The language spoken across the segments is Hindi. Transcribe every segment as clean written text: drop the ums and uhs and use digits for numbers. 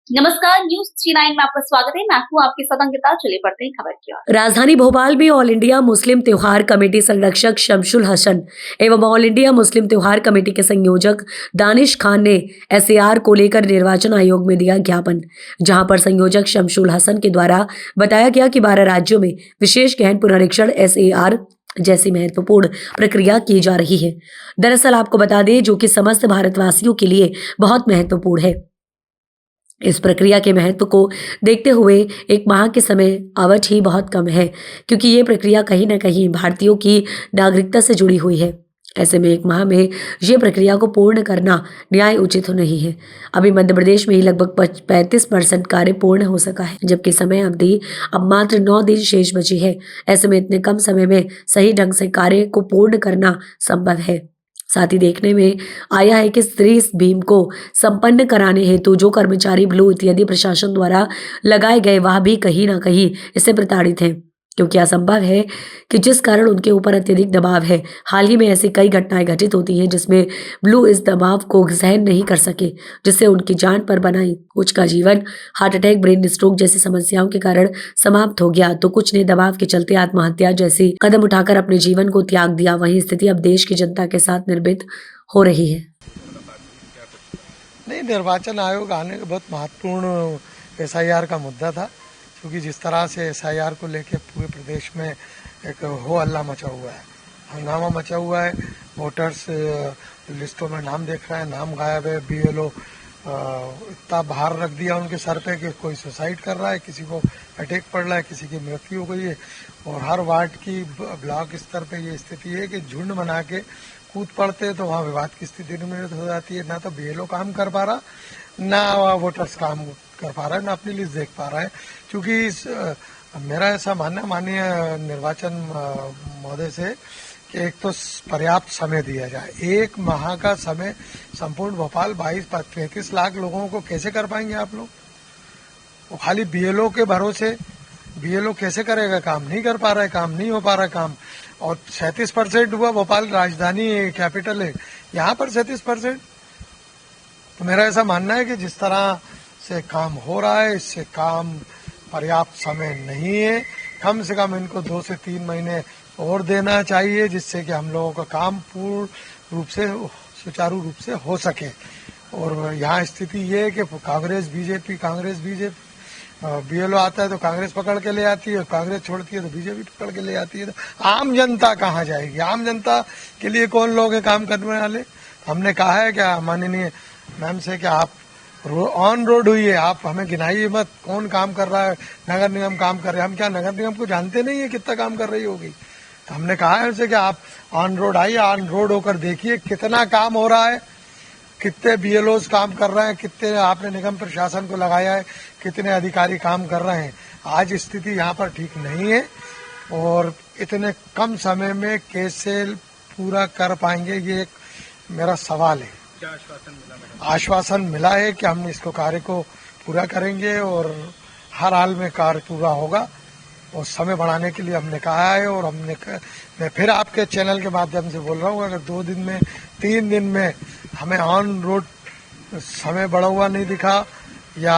नमस्कार, न्यूज 39 में आपका स्वागत है। मैं हूँ आपके साथ अंकिता। चलिए पढ़ते हैं खबर की ओर। राजधानी भोपाल में ऑल इंडिया मुस्लिम त्योहार कमेटी संरक्षक शमशुल हसन एवं ऑल इंडिया मुस्लिम त्योहार कमेटी के संयोजक दानिश खान ने एसएआर को लेकर निर्वाचन आयोग में दिया ज्ञापन, जहां पर संयोजक शमशुल हसन के द्वारा बताया गया कि 12 राज्यों में विशेष गहन पुनरीक्षण एसएआर जैसी महत्वपूर्ण प्रक्रिया की जा रही है। दरअसल आपको बता दें, जो कि समस्त भारतवासियों के लिए बहुत महत्वपूर्ण है। इस प्रक्रिया के महत्व को देखते हुए एक माह के समय अवधि ही बहुत कम है, क्योंकि ये प्रक्रिया कहीं न कहीं भारतीयों की नागरिकता से जुड़ी हुई है। ऐसे में एक माह में ये प्रक्रिया को पूर्ण करना न्याय उचित तो नहीं है। अभी मध्य प्रदेश में ही लगभग 35% कार्य पूर्ण हो सका है, जबकि समय अवधि अब मात्र 9 दिन शेष बची है। ऐसे में इतने कम समय में सही ढंग से कार्य को पूर्ण करना संभव है। साथ ही देखने में आया है कि स्त्री बीम को संपन्न कराने हेतु जो कर्मचारी ब्लू इत्यादि प्रशासन द्वारा लगाए गए, वह भी कहीं ना कहीं इससे प्रताड़ित हैं, क्योंकि असंभव है कि जिस कारण उनके ऊपर अत्यधिक दबाव है। हाल ही में ऐसी कई घटनाएं घटित होती हैं जिसमें ब्लू इस दबाव को सहन नहीं कर सके, जिससे उनकी जान पर बनाई। कुछ का जीवन हार्ट अटैक, ब्रेन स्ट्रोक जैसी समस्याओं के कारण समाप्त हो गया, तो कुछ ने दबाव के चलते आत्महत्या जैसी कदम उठाकर अपने जीवन को त्याग दिया। वही स्थिति अब देश की जनता के साथ निर्मित हो रही है। नहीं, निर्वाचन आयोग आने का बहुत महत्वपूर्ण एसआईआर का मुद्दा था, क्योंकि जिस तरह से एसआईआर को लेके पूरे प्रदेश में एक हो हल्ला मचा हुआ है, हंगामा मचा हुआ है। वोटर्स लिस्टों में नाम देख रहे हैं, नाम गायब है। बीएलओ इतना भार रख दिया उनके सर पे कि कोई सुसाइड कर रहा है, किसी को अटैक पड़ रहा है, किसी की मृत्यु हो गई है। और हर वार्ड की ब्लॉक स्तर पे ये स्थिति है कि झुंड बना के कूद पड़ते, तो वहाँ विवाद की स्थिति निर्मित हो जाती है। ना तो बीएलओ काम कर पा रहा, ना वोटर्स काम कर पा रहा है, ना अपनी लिस्ट देख पा रहा है। क्योंकि मेरा ऐसा मानना माननीय निर्वाचन महोदय से कि एक तो पर्याप्त समय दिया जाए। एक माह का समय संपूर्ण भोपाल 22-35 लाख लोगों को कैसे कर पाएंगे आप लोग? वो खाली बीएलओ के भरोसे, बीएलओ कैसे करेगा काम? नहीं कर पा रहा है काम, नहीं हो पा रहा है काम। और 37% हुआ, भोपाल राजधानी कैपिटल है, यहाँ पर 37%। तो मेरा ऐसा मानना है कि जिस तरह से काम हो रहा है, इससे काम पर्याप्त समय नहीं है। कम से कम इनको 2 से 3 महीने और देना चाहिए, जिससे कि हम लोगों का काम पूर्ण रूप से सुचारू रूप से हो सके। और यहाँ स्थिति ये है कि कांग्रेस बीजेपी बीएलओ आता है तो कांग्रेस पकड़ के ले आती है, कांग्रेस छोड़ती है तो बीजेपी पकड़ के ले आती है। तो आम जनता कहाँ जाएगी? आम जनता के लिए कौन लोग हैं काम करने वाले? हमने कहा है क्या माननीय मैम से कि आप ऑन रोड हुई है, आप हमें गिनाइए मत कौन काम कर रहा है। नगर निगम काम कर रहे हैं, हम क्या नगर निगम को जानते नहीं है कितना काम कर रही होगी? तो हमने कहा है उनसे कि आप ऑन रोड आइए, ऑन रोड होकर देखिए कितना काम हो रहा है, कितने बीएलओस काम कर रहे हैं, कितने आपने निगम प्रशासन को लगाया है, कितने अधिकारी काम कर रहे हैं। आज स्थिति यहाँ पर ठीक नहीं है, और इतने कम समय में कैसे पूरा कर पाएंगे, ये एक मेरा सवाल है। क्या आश्वासन मिला मैडम? आश्वासन मिला है कि हम इसको कार्य को पूरा करेंगे और हर हाल में कार्य पूरा होगा। और समय बढ़ाने के लिए हमने कहा है, और मैं फिर आपके चैनल के माध्यम से बोल रहा हूँ, अगर 2 दिन में 3 दिन में हमें ऑन रोड समय बढ़ा हुआ नहीं दिखा, या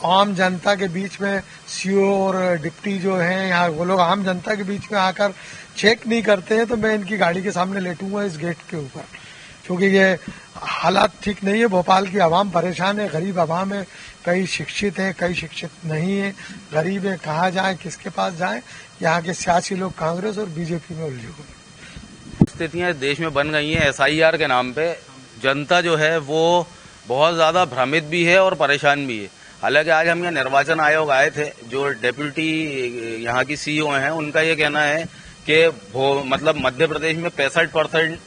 आम जनता के बीच में सीओ और डिप्टी जो हैं यहाँ, वो लोग आम जनता के बीच में आकर चेक नहीं करते हैं, तो मैं इनकी गाड़ी के सामने लेटूंगा इस गेट के ऊपर। क्योंकि ये हालात ठीक नहीं है। भोपाल की आवाम परेशान है, गरीब आवाम है, कई शिक्षित है, कई शिक्षित नहीं है, गरीब है, कहाँ जाएं, किसके पास जाएं? यहाँ के सियासी लोग कांग्रेस और बीजेपी में उलझे हुए। स्थितियां देश में बन गई हैं एसआईआर के नाम पे। जनता जो है वो बहुत ज्यादा भ्रमित भी है और परेशान भी है। हालांकि आज हम यहाँ निर्वाचन आयोग आए थे, जो डेप्यूटी यहाँ की सीईओ हैं, उनका ये कहना है कि मतलब मध्य प्रदेश में 65%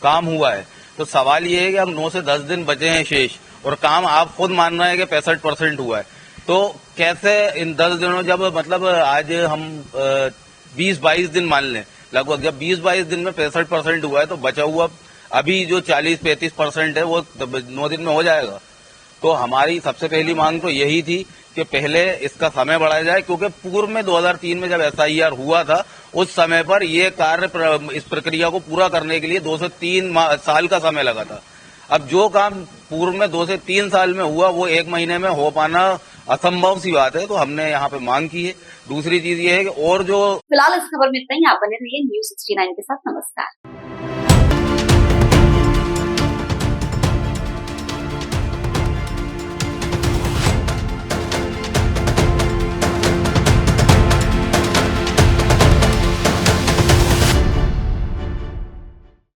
काम हुआ है। तो सवाल ये है कि अब 9 से 10 दिन बचे हैं शेष, और काम आप खुद मान रहे हैं कि 65% हुआ है। तो कैसे इन 10 दिनों, जब मतलब आज हम 20-22 दिन मान लें लगभग, जब 20-22 दिन में 65% हुआ है, तो बचा हुआ अभी जो 40-35% है वो 9 दिन में हो जाएगा। तो हमारी सबसे पहली मांग तो यही थी कि पहले इसका समय बढ़ाया जाए, क्योंकि पूर्व में 2003 में जब एसआईआर हुआ था, उस समय पर ये कार्य इस प्रक्रिया को पूरा करने के लिए 2 से 3 साल का समय लगा था। अब जो काम पूर्व में 2 से 3 साल में हुआ वो 1 महीने में हो पाना असंभव सी बात है, तो हमने यहाँ पे मांग की है। दूसरी चीज ये है कि और जो फिलहाल इस खबर में इतना ही। आप बने रहिए News 69 के साथ। नमस्कार।